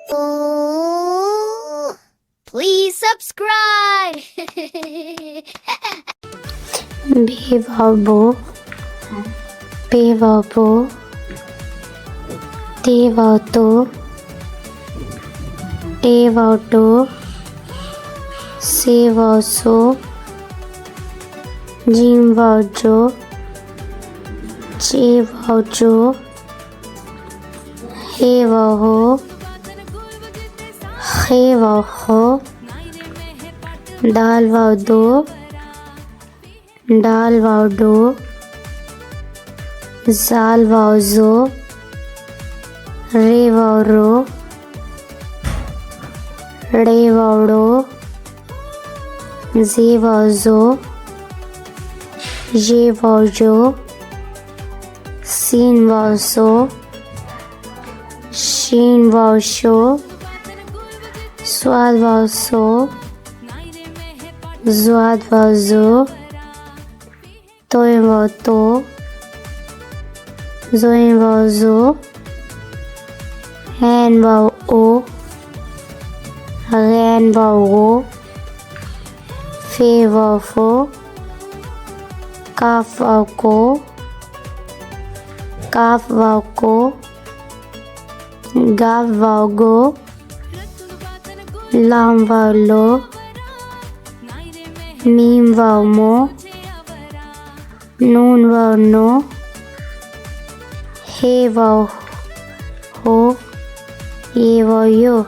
Oh, please subscribe. B vowel B vowel T vowel to A vowel to C vowel so G vowel jo J vowel jo H vowel ho H vowel ho दाल वाव दो डाल वाव dough जाल वाव जो रे वाव रो रे वाव dough जे वाव जो ये वाव जो scene वाव सो शीन वाव show स्वाद वाव सो ज़्वाद वाव ज़ो तोय वाव तो ज़ोय वाव ज़ो हैन वाव ओ गैन वाव गो फे वाव फो काफ वाव को काफ वाव को गाफ वाव गो लाम वाव लो मीम वाव मो नून वाव नो हे वाव हो ये वाव यो